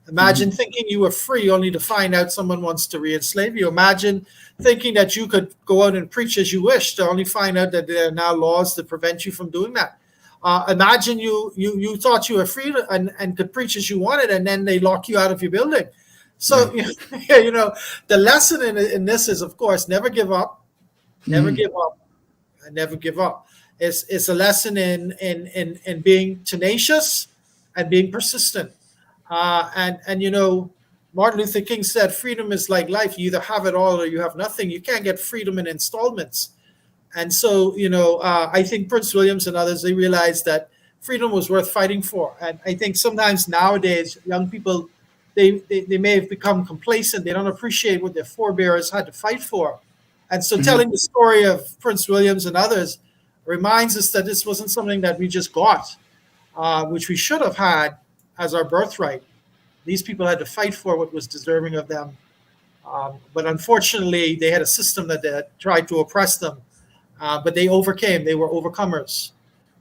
Imagine thinking you were free only to find out someone wants to re-enslave you. Imagine thinking that you could go out and preach as you wish to only find out that there are now laws that prevent you from doing that. Imagine you thought you were free and could preach as you wanted, and then they lock you out of your building. So, the lesson in this is, of course, never give up, never give up, and never give up. It's a lesson in being tenacious and being persistent. Martin Luther King said, freedom is like life. You either have it all or you have nothing. You can't get freedom in installments. And so, I think Prince Williams and others, they realized that freedom was worth fighting for. And I think sometimes nowadays, young people, they may have become complacent. They don't appreciate what their forebears had to fight for. And so telling the story of Prince Williams and others reminds us that this wasn't something that we just got, which we should have had as our birthright. These people had to fight for what was deserving of them. But unfortunately, they had a system that tried to oppress them. But they overcame. They were overcomers.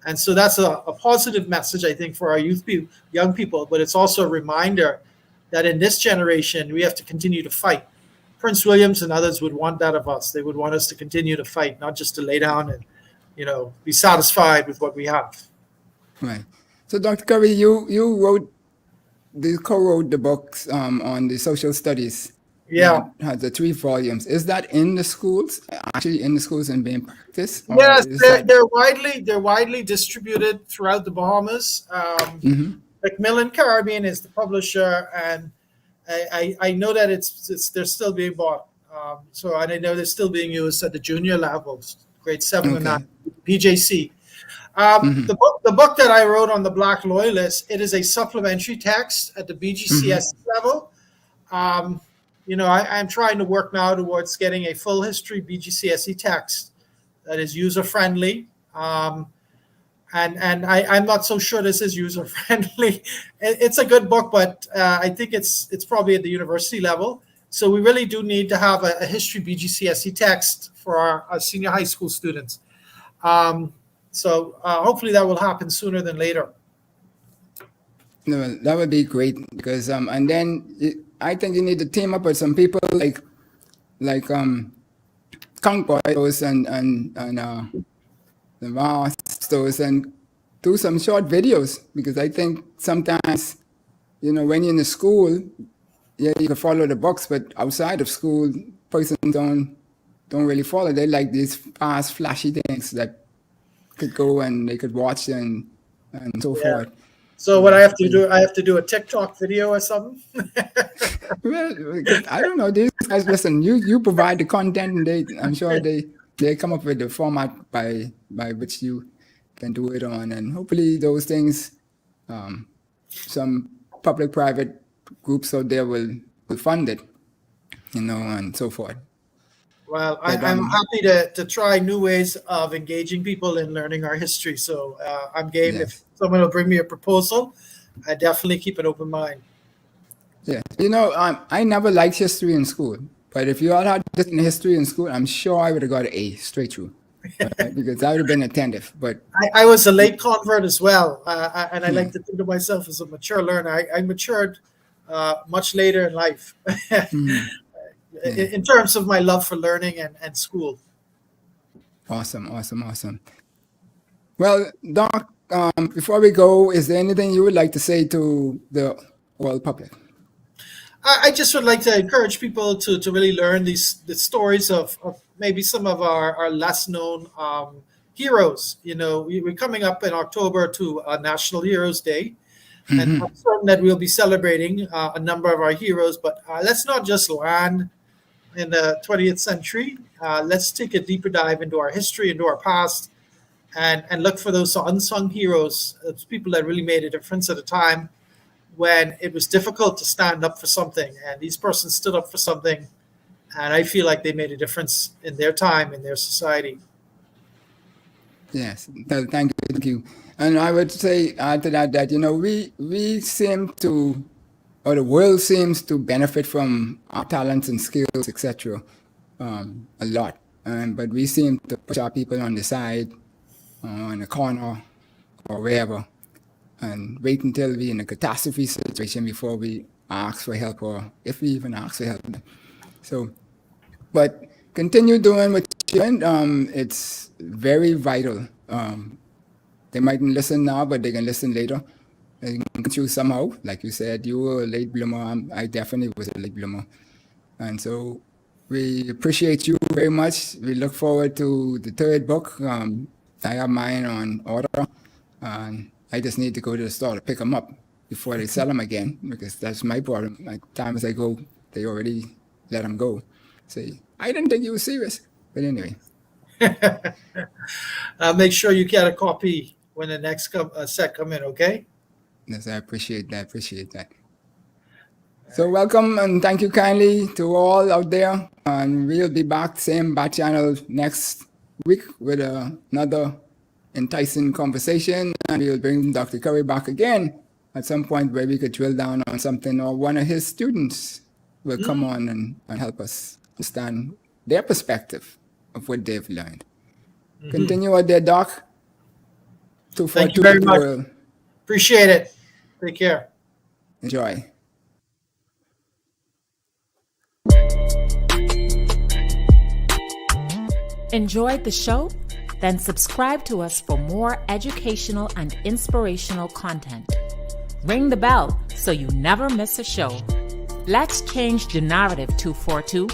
And so that's a positive message, I think, for our young people. But it's also a reminder that in this generation, we have to continue to fight. Prince Williams and others would want that of us. They would want us to continue to fight, not just to lay down and, be satisfied with what we have. Right. So, Dr. Curry, you co-wrote the books on the social studies. Yeah. It has the 3 volumes. Is that in the schools, actually in the schools and being practiced? Yes, they're widely distributed throughout the Bahamas. Macmillan Caribbean is the publisher, and I know that they're still being bought. And I know they're still being used at the junior levels, grade 7 and 9, PJC. The book that I wrote on the Black Loyalists, it is a supplementary text at the BGCS level. I'm trying to work now towards getting a full history BGCSE text that is user-friendly. And I'm not so sure this is user-friendly. It's a good book, but I think it's probably at the university level. So we really do need to have a history BGCSE text for our senior high school students. So hopefully that will happen sooner than later. No, that would be great because and then I think you need to team up with some people like conquers and the masters and do some short videos, because I think sometimes, when you're in the school, yeah, you can follow the books, but outside of school, persons don't really follow. They like these fast, flashy things that could go and they could watch and so forth. So what I have to do, I have to do a TikTok video or something. Well, I don't know. These guys, listen. You provide the content, and I'm sure they come up with the format by which you can do it on, and hopefully those things, some public-private groups out there will fund it, and so forth. Well, I'm happy to try new ways of engaging people in learning our history. So I'm game. Yes. If someone will bring me a proposal, I definitely keep an open mind. Yeah, I never liked history in school, but if you all had this in history in school, I'm sure I would have got an A straight through, right? Because I would have been attentive. But I was a late convert as well, and I like to think of myself as a mature learner. I matured much later in life. In terms of my love for learning and school. Awesome. Well, Doc, before we go, is there anything you would like to say to the world public? I just would like to encourage people to really learn the stories of maybe some of our less known heroes. We're coming up in October to National Heroes Day. And I'm certain that we'll be celebrating a number of our heroes, but let's not just land in the 20th century. Let's take a deeper dive into our history, into our past, and look for those unsung heroes, those people that really made a difference at a time when it was difficult to stand up for something. And these persons stood up for something, and I feel like they made a difference in their time, in their society. Yes, thank you. And I would say add to that we seem to, or the world seems to benefit from our talents and skills, etc. A lot. But we seem to push our people on the side, in the corner, or wherever, and wait until we're in a catastrophe situation before we ask for help, or if we even ask for help. So, but continue doing what you're doing. It's very vital. They mightn't listen now, but they can listen later. They can choose somehow. Like you said, you were a late bloomer. I definitely was a late bloomer. And so we appreciate you very much. We look forward to the third book. I have mine on order. And I just need to go to the store to pick them up before they sell them again, because that's my problem. Like, time as I go, they already let them go. Say, I didn't think you were serious. But anyway. Make sure you get a copy when the next set come in, okay? Yes, I appreciate that. So welcome and thank you kindly to all out there. And we'll be back, same Bat Channel, next week with another enticing conversation. And we'll bring Dr. Curry back again at some point where we could drill down on something, or one of his students will come on and help us understand their perspective of what they've learned. Continue out there, Doc. Thank you very much. Appreciate it. Take care. Enjoy. Enjoyed the show? Then subscribe to us for more educational and inspirational content. Ring the bell so you never miss a show. Let's change the narrative, 242.